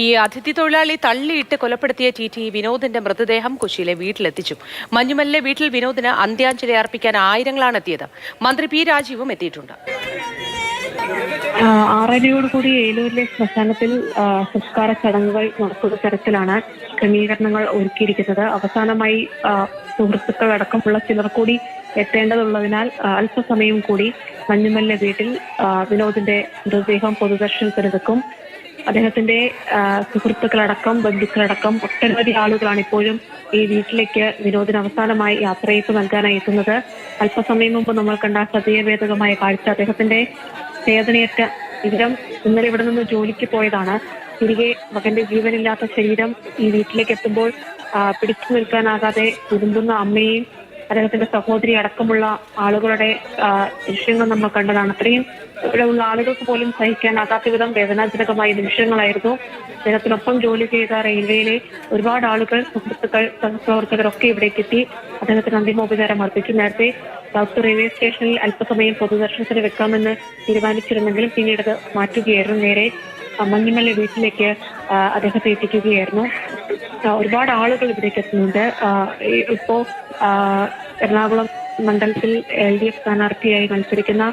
ഈ അതിഥി തൊഴിലാളി തള്ളിയിട്ട് കൊലപ്പെടുത്തിയ ടി വിനോദിന്റെ മൃതദേഹം കൊച്ചിയിലെ വീട്ടിലെത്തിച്ചു. മഞ്ഞുമല്ലിലെ വീട്ടിൽ വിനോദിന് അന്ത്യാഞ്ജലി അർപ്പിക്കാൻ ആയിരങ്ങളാണ് എത്തിയത്. മന്ത്രി പി രാജീവും എത്തിയിട്ടുണ്ട്. 6:30യോടുകൂടി ഏലൂരിലെ ശ്മശാനത്തിൽ സംസ്കാര ചടങ്ങുകൾ നടക്കുന്ന തരത്തിലാണ് ക്രമീകരണങ്ങൾ ഒരുക്കിയിരിക്കുന്നത്. അവസാനമായി സുഹൃത്തുക്കൾ അടക്കമുള്ള ചിലർ കൂടി എത്തേണ്ടതുള്ളതിനാൽ അല്പസമയം കൂടി മഞ്ഞുമല്ലിലെ വീട്ടിൽ വിനോദിന്റെ മൃതദേഹം പൊതുദർശനത്തിന് വെക്കും. അദ്ദേഹത്തിന്റെ സുഹൃത്തുക്കളടക്കം ബന്ധുക്കളടക്കം ഒട്ടനവധി ആളുകളാണ് ഇപ്പോഴും ഈ വീട്ടിലേക്ക് വിനോദിന് അവസാനമായി യാത്രയയപ്പ് നൽകാനായി എത്തുന്നത്. അല്പസമയം മുമ്പ് നമ്മൾ കണ്ട ഹൃദയഭേദകമായ കാഴ്ച, അദ്ദേഹത്തിന്റെ വേദനയേറ്റ ശരീരം ഇന്നലെ ഇവിടെ നിന്ന് ജോലിക്ക് പോയതാണ്. തിരികെ മകന്റെ ജീവനില്ലാത്ത ശരീരം ഈ വീട്ടിലേക്ക് എത്തുമ്പോൾ പിടിച്ചു നിൽക്കാനാകാതെ തുരുമ്പുന്ന അമ്മയെയും അദ്ദേഹത്തിന്റെ സഹോദരി അടക്കമുള്ള ആളുകളുടെ ദൃശ്യങ്ങൾ നമ്മൾ കണ്ടതാണ്. അത്രയും ഇവിടെയുള്ള ആളുകൾക്ക് പോലും സഹിക്കാനാകാത്ത വിധം വേദനാജനകമായ നിമിഷങ്ങളായിരുന്നു. അദ്ദേഹത്തിനൊപ്പം ജോലി ചെയ്ത റെയിൽവേയിലെ ഒരുപാട് ആളുകൾ, സുഹൃത്തുക്കൾ, സഹപ്രവർത്തകരൊക്കെ ഇവിടേക്ക് എത്തി അദ്ദേഹത്തിന് അന്തിമോപചാരം അർപ്പിച്ചു. നേരത്തെ സൗത്ത് റെയിൽവേ സ്റ്റേഷനിൽ അല്പസമയം പൊതുദർശനത്തിന് വെക്കാമെന്ന് തീരുമാനിച്ചിരുന്നെങ്കിലും പിന്നീട് അത് മാറ്റുകയായിരുന്നു. നേരെ മഞ്ഞുമല്ല വീട്ടിലേക്ക് അദ്ദേഹത്തെ എത്തിക്കുകയായിരുന്നു. ഒരുപാട് ആളുകൾ ഇവിടേക്ക് എത്തുന്നുണ്ട്. ഇപ്പോ എറണാകുളം മണ്ഡലത്തിൽ LDF സ്ഥാനാർത്ഥിയായി മത്സരിക്കുന്ന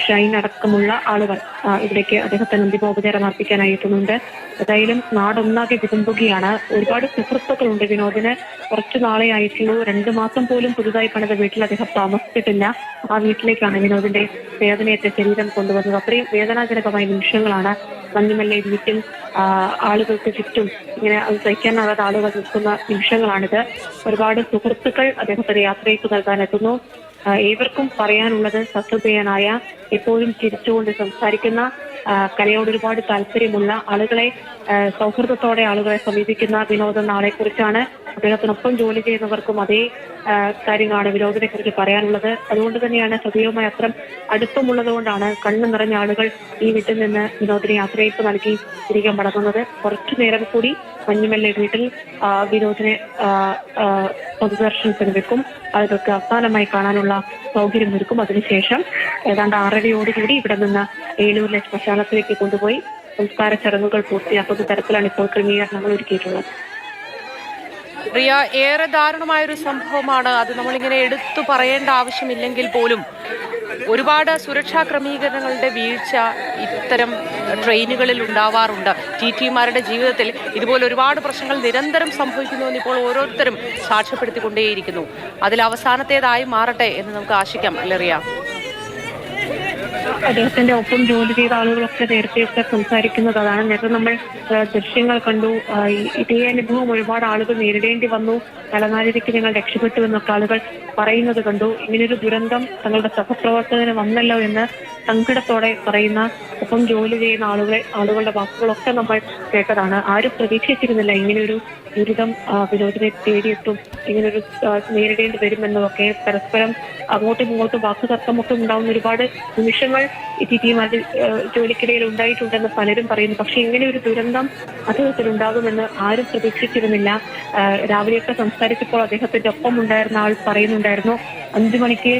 ഷൈൻ അടക്കമുള്ള ആളുകൾ ഇവിടേക്ക് അദ്ദേഹത്തിന് അന്തിമോപചാരം അർപ്പിക്കാനായി എത്തുന്നുണ്ട്. ഏതായാലും നാടൊന്നാകെ വിതുമ്പുകയാണ്. ഒരുപാട് സുഹൃത്തുക്കളുണ്ട് വിനോദിന്. കുറച്ചു നാളെ ആയിട്ടുള്ളൂ. 2 മാസം പോലും പുതുതായി പണിത വീട്ടിൽ അദ്ദേഹം താമസിച്ചിട്ടില്ല. ആ വീട്ടിലേക്കാണ് വിനോദിന്റെ വേദനയേറ്റ ശരീരം കൊണ്ടുവന്നത്. അത്രയും വേദനാജനകമായ നിമിഷങ്ങളാണ് മഞ്ഞുമല്ലെ വീട്ടിൽ ആളുകൾക്ക് ചുറ്റും ഇങ്ങനെ അത് സഹിക്കാനാകാത്ത ആളുകൾ നിൽക്കുന്ന നിമിഷങ്ങളാണിത്. ഒരുപാട് സുഹൃത്തുക്കൾ അദ്ദേഹത്തിന് യാത്രയ്ക്ക് നൽകാനെത്തുന്നു. ഏവർക്കും പറയാനുള്ളത് സഹൃദയനായ, എപ്പോഴും ചിരിച്ചുകൊണ്ട് സംസാരിക്കുന്ന, കലയോട് ഒരുപാട് താല്പര്യമുള്ള ആളുകളെ, സൗഹൃദത്തോടെ ആളുകളെ സമീപിക്കുന്ന വിനോദ് എന്ന ആളെ കുറിച്ചാണ്. അദ്ദേഹത്തിനൊപ്പം ജോലി ചെയ്യുന്നവർക്കും അതേ കാര്യങ്ങളാണ് വിനോദിനെ കുറിച്ച് പറയാനുള്ളത്. അതുകൊണ്ട് തന്നെയാണ് സജീവമായ അത്ര അടുപ്പമുള്ളത് കൊണ്ടാണ് കണ്ണു നിറഞ്ഞ ആളുകൾ ഈ വീട്ടിൽ നിന്ന് വിനോദിനെ യാത്രയയപ്പ് നൽകി തിരികെ മടങ്ങുന്നത്. കുറച്ചു നേരം കൂടി മഞ്ഞുമല്ലെ വീട്ടിൽ വിനോദിനെ പൊതുദർശനത്തിന് വെക്കും. ആളുകൾക്ക് അവസാനമായി കാണാനുള്ള സൗകര്യം ഒരുക്കും. അതിനുശേഷം ഏതാണ്ട് 6:30യോടുകൂടി ഇവിടെ നിന്ന് ഏലൂരിലെ ശ്മശാനത്തിലേക്ക് കൊണ്ടുപോയി സംസ്കാര ചടങ്ങുകൾ പൂർത്തിയാക്കുന്ന തരത്തിലാണ് ഇപ്പോൾ ക്രമീകരണങ്ങൾ ഒരുക്കിയിട്ടുള്ളത്. പ്രിയ, ഏറെ ദാരുണമായൊരു സംഭവമാണ്. അത് നമ്മളിങ്ങനെ എടുത്തു പറയേണ്ട ആവശ്യമില്ലെങ്കിൽ പോലും ഒരുപാട് സുരക്ഷാ ക്രമീകരണങ്ങളുടെ വീഴ്ച ഇത്തരം ട്രെയിനുകളിൽ ഉണ്ടാവാറുണ്ട്. ടിമാരുടെ ജീവിതത്തിൽ ഇതുപോലെ ഒരുപാട് പ്രശ്നങ്ങൾ നിരന്തരം സംഭവിക്കുന്നുവെന്ന് ഇപ്പോൾ ഓരോരുത്തരും സാക്ഷ്യപ്പെടുത്തിക്കൊണ്ടേയിരിക്കുന്നു. അതിൽ അവസാനത്തേതായി മാറട്ടെ എന്ന് നമുക്ക് ആശിക്കാം. അല്ലെറിയ, അദ്ദേഹത്തിന്റെ ഒപ്പം ജോലി ചെയ്ത ആളുകളൊക്കെ നേരത്തെയൊക്കെ സംസാരിക്കുന്നത് അതാണ്. നേരത്തെ നമ്മൾ ദൃശ്യങ്ങൾ കണ്ടു. ഇതേ അനുഭവം ഒരുപാട് ആളുകൾ നേരിടേണ്ടി വന്നു. തലനാരിക്ക് ഞങ്ങൾ രക്ഷപ്പെട്ടു എന്നൊക്കെ ആളുകൾ പറയുന്നത് കണ്ടു. ഇങ്ങനൊരു ദുരന്തം തങ്ങളുടെ സഹപ്രവർത്തകന് വന്നല്ലോ എന്ന് സങ്കടത്തോടെ പറയുന്ന, ഒപ്പം ജോലി ചെയ്യുന്ന ആളുകളുടെ വാക്കുകളൊക്കെ നമ്മൾ കേട്ടതാണ്. ആരും പ്രതീക്ഷിച്ചിരുന്നില്ല ഇങ്ങനെയൊരു ദുരിതം വിനോദിനെ തേടിയെത്തും, ഇങ്ങനൊരു നേരിടേണ്ടി വരുമെന്നതൊക്കെ. പരസ്പരം അങ്ങോട്ടും ഇങ്ങോട്ടും വാക്കുതർക്കമൊക്കെ ഉണ്ടാവുന്ന ഒരുപാട് നിമിഷങ്ങൾ ഈ ടിമാരുടെ ജോലിക്കിടയിൽ ഉണ്ടായിട്ടുണ്ടെന്ന് പലരും പറയുന്നു. പക്ഷെ ഇങ്ങനെ ഒരു ദുരന്തം അദ്ദേഹത്തിൽ ഉണ്ടാകുമെന്ന് ആരും പ്രതീക്ഷിച്ചിരുന്നില്ല. രാവിലെയൊക്കെ സംസാരിച്ചപ്പോൾ അദ്ദേഹത്തിന്റെ ഒപ്പം ഉണ്ടായിരുന്ന ആൾ പറയുന്നുണ്ടായിരുന്നു, 5 മണിക്ക്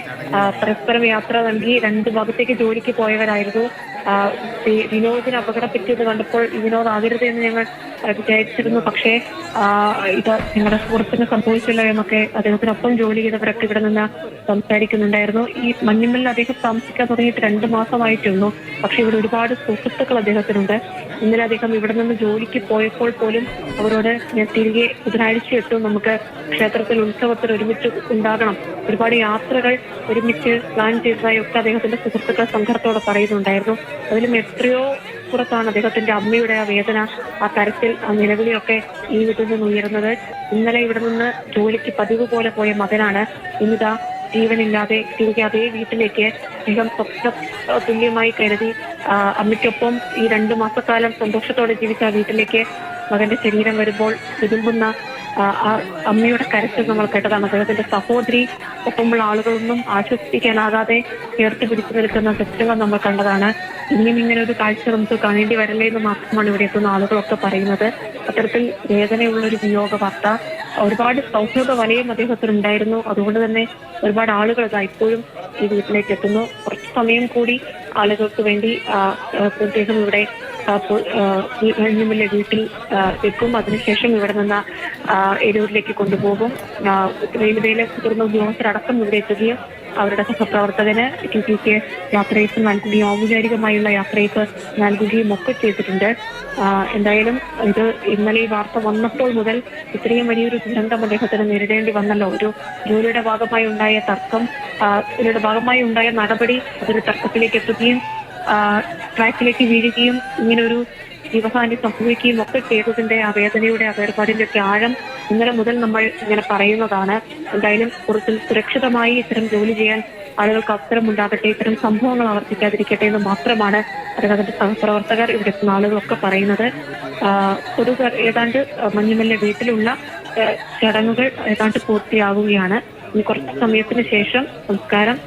പരസ്പരം യാത്ര നൽകി 2 ഭാഗത്തേക്ക് ജോലിക്ക് പോയവരായിരുന്നു. വിനോദിന് അപകടം പറ്റിയത് കണ്ടപ്പോൾ വിനോദ് ആകരുത് എന്ന് ഞങ്ങൾ വിചാരിച്ചിരുന്നു. പക്ഷേ ഇത് ഞങ്ങളുടെ സുഹൃത്തിന് സംഭവിച്ചില്ല എന്നൊക്കെ അദ്ദേഹത്തിനൊപ്പം ജോലി ചെയ്തവരൊക്കെ ഇവിടെ നിന്ന് സംസാരിക്കുന്നുണ്ടായിരുന്നു. ഈ മഞ്ഞുമല്ലിൽ അദ്ദേഹം താമസിക്കാൻ തുടങ്ങിയിട്ട് 2 മാസമായിട്ടുള്ളൂ. പക്ഷെ ഇവിടെ ഒരുപാട് സുഹൃത്തുക്കൾ അദ്ദേഹത്തിനുണ്ട്. ഇന്നലെ അദ്ദേഹം ഇവിടെ നിന്ന് ജോലിക്ക് പോയപ്പോൾ പോലും അവരോട് ഞാൻ തിരികെ ബുധനാഴ്ച എത്തും, നമുക്ക് ക്ഷേത്രത്തിൽ ഉത്സവത്തിൽ ഒരുമിച്ച് ഉണ്ടാകണം, ഒരുപാട് യാത്രകൾ ഒരുമിച്ച് പ്ലാൻ ചെയ്തതായി ഒക്കെ അദ്ദേഹത്തിന്റെ സുഹൃത്തുക്കൾ സങ്കടത്തോടെ പറയുന്നുണ്ടായിരുന്നു. അതിലും എത്രയോ പുറത്താണ് അദ്ദേഹത്തിന്റെ അമ്മയുടെ ആ വേദന, ആ കരച്ചിൽ, ആ നിലവിളിയൊക്കെ ഈ വീട്ടിൽ നിന്ന് ഉയർന്നത്. ഇന്നലെ ഇവിടെ നിന്ന് ജോലിക്ക് പതിവ് പോലെ പോയ മകനാണ് ഇന്നിതാ ജീവനില്ലാതെ തിരികെ അതേ വീട്ടിലേക്ക് അദ്ദേഹം സ്വപ്ന തുല്യമായി കരുതി അമ്മയ്ക്കൊപ്പം ഈ 2 മാസക്കാലം സന്തോഷത്തോടെ ജീവിച്ച വീട്ടിലേക്ക് മകന്റെ ശരീരം വരുമ്പോൾ വിതുമ്പുന്ന അമ്മയുടെ കരച്ചിൽ നമ്മൾ കേട്ടതാണ്. അദ്ദേഹത്തിന്റെ സഹോദരി ഒപ്പമുള്ള ആളുകളൊന്നും ആശ്വസിപ്പിക്കാനാകാതെ ചേർത്ത് പിടിച്ചു നിൽക്കുന്ന ദൃശ്യങ്ങൾ നമ്മൾ കണ്ടതാണ്. ഇങ്ങനെ ഒരു കാഴ്ച നമുക്ക് കാണേണ്ടി വരല്ലേ എന്ന് മാത്രമാണ് ഇവിടെ എത്തുന്ന ആളുകളൊക്കെ പറയുന്നത്. അത്തരത്തിൽ വേദനയുള്ളൊരു വിയോഗ വാർത്ത. ഒരുപാട് സൗഹൃദ വലയം അദ്ദേഹത്തിനുണ്ടായിരുന്നു. അതുകൊണ്ട് തന്നെ ഒരുപാട് ആളുകൾ ഇപ്പോഴും ഈ വീട്ടിലേക്ക് എത്തുന്നു. കുറച്ച് സമയം കൂടി ആളുകൾക്ക് വേണ്ടി അദ്ദേഹം ഇവിടെ മഞ്ഞുമല്ല വീട്ടിൽ എത്തും. അതിനുശേഷം ഇവിടെ നിന്ന് ഏലൂരിലേക്ക് കൊണ്ടുപോകും. റെയിൽവേയിലെ മുതിർന്ന ഉദ്യോഗസ്ഥരടക്കം ഇവിടെ എത്തുകയും അവരുടെ സഹപ്രവർത്തകന് TTC യാത്രയപ്പ് നൽകുകയും ഔപചാരികമായുള്ള യാത്രയപ്പ് നൽകുകയും ഒക്കെ ചെയ്തിട്ടുണ്ട്. എന്തായാലും ഇത് ഇന്നലെ ഈ വാർത്ത വന്നപ്പോൾ മുതൽ ഇത്രയും വലിയൊരു ദുരന്തം അദ്ദേഹത്തിന് നേരിടേണ്ടി വന്നല്ലോ. ഒരു ജോലിയുടെ ഭാഗമായി ഉണ്ടായ തർക്കം, ജോലിയുടെ ഭാഗമായി ഉണ്ടായ നടപടി അതൊരു തർക്കത്തിലേക്ക് എത്തുകയും ട്രാക്കിലേക്ക് വീഴുകയും ഇങ്ങനെ ഒരു ജീവഹാനി സംഭവിക്കുകയും ഒക്കെ ചെയ്തതിന്റെ ആ വേദനയുടെ ആ വേർപാടിന്റെ ഒക്കെ ആഴം ഇന്നലെ മുതൽ നമ്മൾ ഇങ്ങനെ പറയുന്നതാണ്. എന്തായാലും കുറച്ച് സുരക്ഷിതമായി ഇത്തരം ജോലി ചെയ്യാൻ ആളുകൾക്ക് അവസരം ഉണ്ടാകട്ടെ, ഇത്തരം സംഭവങ്ങൾ ആവർത്തിക്കാതിരിക്കട്ടെ എന്ന് മാത്രമാണ് അദ്ദേഹത്തിന്റെ സഹപ്രവർത്തകർ ഇവിടെ എത്തുന്ന ആളുകളൊക്കെ പറയുന്നത്. ഒരു ഏതാണ്ട് മഞ്ഞുമല്ല വീട്ടിലുള്ള ചടങ്ങുകൾ ഏതാണ്ട് പൂർത്തിയാവുകയാണ്. ഇനി കുറച്ച് സമയത്തിന് ശേഷം സംസ്കാരം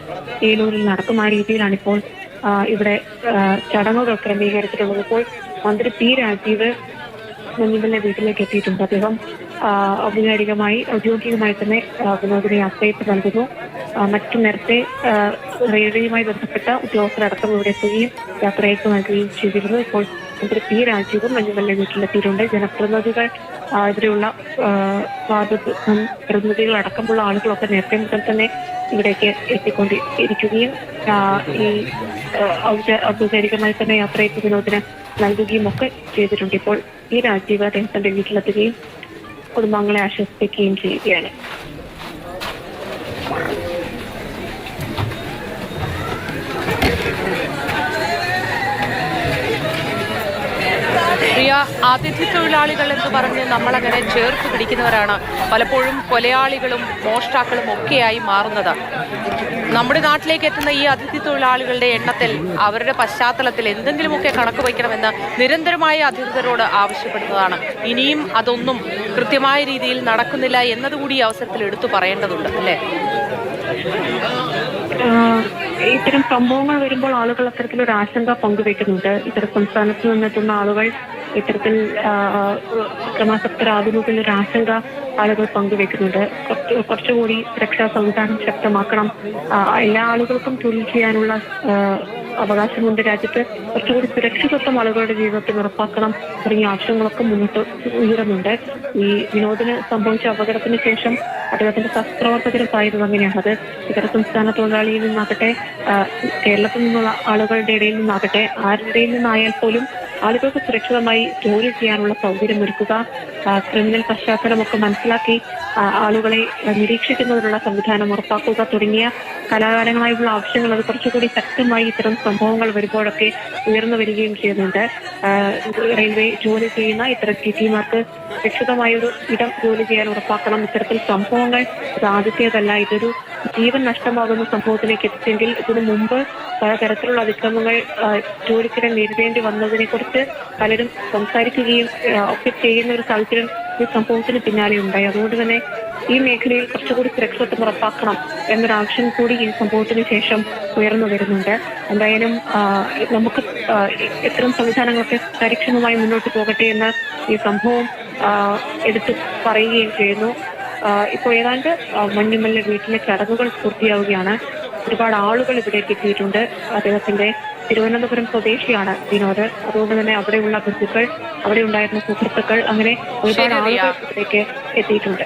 ഏലൂരിൽ നടക്കും. ആ രീതിയിലാണ് ഇപ്പോൾ ഇവിടെ ചടങ്ങുകൾ ക്രമീകരിച്ചിട്ടുള്ളത്. ഇപ്പോൾ മന്ത്രി P. രാജീവ് മഞ്ഞുമല്ല വീട്ടിലേക്ക് എത്തിയിട്ടുണ്ട്. അദ്ദേഹം ഔദ്യോഗികമായി തന്നെ വിനോദിനെ യാത്രയപ്പ് നൽകുന്നു. മറ്റു നേരത്തെ റെയിൽവേയുമായി ബന്ധപ്പെട്ട ഉദ്യോഗസ്ഥരടക്കം ഇവിടെ എത്തുകയും യാത്രയപ്പ് നൽകുകയും ചെയ്തിരുന്നു. ഇപ്പോൾ മന്ത്രി P. രാജീവും മഞ്ഞുമല്ല വീട്ടിലെത്തിയിട്ടുണ്ട്. ജനപ്രതിനിധികൾ, ഇവിടെയുള്ള പ്രതിനിധികൾ അടക്കമുള്ള ആളുകളൊക്കെ നേരത്തെ മുതൽ തന്നെ ഇവിടേക്ക് എത്തിക്കൊണ്ടിരിക്കുകയും ഈ ഔപചാരികമായി തന്നെ യാത്രയപ്പ് വിനോദിന് നൽകുകയും ഒക്കെ ചെയ്തിട്ടുണ്ട്. ഇപ്പോൾ P. രാജീവ് അദ്ദേഹത്തിന്റെ വീട്ടിലെത്തുകയും കുടുംബാംഗങ്ങളെ ആശ്വസിപ്പിക്കുകയും ചെയ്യുകയാണ്. പ്രിയ, അതിഥി തൊഴിലാളികൾ എന്ന് പറഞ്ഞ് നമ്മളങ്ങനെ ചേർത്ത് പിടിക്കുന്നവരാണ് പലപ്പോഴും കൊലയാളികളും മോഷ്ടാക്കളും ഒക്കെയായി മാറുന്നത്. നമ്മുടെ നാട്ടിലേക്ക് എത്തുന്ന ഈ അതിഥി തൊഴിലാളികളുടെ എണ്ണത്തിൽ അവരുടെ പശ്ചാത്തലത്തിൽ എന്തെങ്കിലുമൊക്കെ കണക്ക് വയ്ക്കണമെന്ന് നിരന്തരമായ അധികൃതരോട് ആവശ്യപ്പെടുന്നതാണ്. ഇനിയും അതൊന്നും കൃത്യമായ രീതിയിൽ നടക്കുന്നില്ല എന്നതുകൂടി ഈ അവസരത്തിൽ എടുത്തു പറയേണ്ടതുണ്ട്, അല്ലേ? ഇത്തരം സംഭവങ്ങൾ വരുമ്പോൾ ആളുകൾ അത്തരത്തിലൊരു ആശങ്ക പങ്കുവെക്കുന്നുണ്ട്. ഇത്തരം സംസ്ഥാനത്ത് നിന്നെത്തുന്ന ആളുകൾ ഇത്തരത്തിൽ അക്രമാസക്തരാകുന്നതിൽ ഒരു ആശങ്ക ആളുകൾ പങ്കുവെക്കുന്നുണ്ട്. കുറച്ചുകൂടി സുരക്ഷാ സംവിധാനം ശക്തമാക്കണം, എല്ലാ ആളുകൾക്കും തൊഴിൽ ചെയ്യാനുള്ള അവകാശമുണ്ട് രാജ്യത്ത്, കുറച്ചുകൂടി സുരക്ഷിതത്വം ആളുകളുടെ ജീവിതത്തിൽ ഉറപ്പാക്കണം തുടങ്ങിയ ആവശ്യങ്ങളൊക്കെ മുന്നോട്ട് ഉയരുന്നുണ്ട്. ഈ വിനോദിന് സംഭവിച്ച അപകടത്തിന് ശേഷം അദ്ദേഹത്തിന്റെ സഹപ്രവർത്തകരും പറയുന്നത് അങ്ങനെയാണ്. അത് ഇതര സംസ്ഥാന തൊഴിലാളിയിൽ നിന്നാകട്ടെ, കേരളത്തിൽ നിന്നുള്ള ആളുകളുടെ ഇടയിൽ നിന്നാകട്ടെ, ആരുടെ ഇടയിൽ നിന്നായാൽ പോലും ആളുകൾക്ക് സുരക്ഷിതമായി ജോലി ചെയ്യാനുള്ള സൗകര്യം ഒരുക്കുക, ക്രിമിനൽ പശ്ചാത്തലമൊക്കെ മനസ്സിലാക്കി ആളുകളെ നിരീക്ഷിക്കുന്നതിനുള്ള സംവിധാനം ഉറപ്പാക്കുക തുടങ്ങിയ കലാകാലങ്ങളായുള്ള ആവശ്യങ്ങൾ അത് കുറച്ചുകൂടി ശക്തമായി ഇത്തരം സംഭവങ്ങൾ വരുമ്പോഴൊക്കെ ഉയർന്നു വരികയും ചെയ്യുന്നുണ്ട്. റെയിൽവേ ജോലി ചെയ്യുന്ന ഇത്തരം TTമാർക്ക് സുരക്ഷിതമായൊരു ഇടം ജോലി ചെയ്യാൻ ഉറപ്പാക്കണം. ഇത്തരത്തിൽ സംഭവങ്ങൾ ഇത് ആദ്യത്തേതല്ല. ഇതൊരു ജീവൻ നഷ്ടമാകുന്ന സംഭവത്തിലേക്ക് എത്തിച്ചെങ്കിൽ ഇതിനു മുമ്പ് പലതരത്തിലുള്ള അതിക്രമങ്ങൾ ജോലിക്കിടെ നേരിടേണ്ടി വന്നതിനെ കുറിച്ച് പലരും സംസാരിക്കുകയും ഒക്കെ ചെയ്യുന്ന ഒരു സാഹചര്യം ഈ സംഭവത്തിന് പിന്നാലെ ഉണ്ടായി. അതുകൊണ്ട് തന്നെ ഈ മേഖലയിൽ കുറച്ചുകൂടി സുരക്ഷിതത്വം ഉറപ്പാക്കണം എന്നൊരാവശ്യം കൂടി ഈ സംഭവത്തിന് ശേഷം ഉയർന്നു വരുന്നുണ്ട്. എന്തായാലും നമുക്ക് ഇത്തരം സംവിധാനങ്ങളൊക്കെ കാര്യക്ഷമമായി മുന്നോട്ട് പോകട്ടെ എന്ന് ഈ സംഭവം എടുത്തു പറയുകയും ചെയ്യുന്നു. ഇപ്പോൾ ഏതാണ്ട് മഞ്ഞുമല്ല വീട്ടിലെ ചടങ്ങുകൾ പൂർത്തിയാവുകയാണ്. ഒരുപാട് ആളുകൾ ഇവിടേക്ക് എത്തിയിട്ടുണ്ട്. അദ്ദേഹത്തിന്റെ തിരുവനന്തപുരം സ്വദേശിയാണ് വിനോദ്. അതുകൊണ്ട് തന്നെ അവിടെയുള്ള ബന്ധുക്കൾ, അവിടെ ഉണ്ടായിരുന്ന സുഹൃത്തുക്കൾ, അങ്ങനെ ഒരുപാട് ആളുകൾ ഇവിടേക്ക് എത്തിയിട്ടുണ്ട്.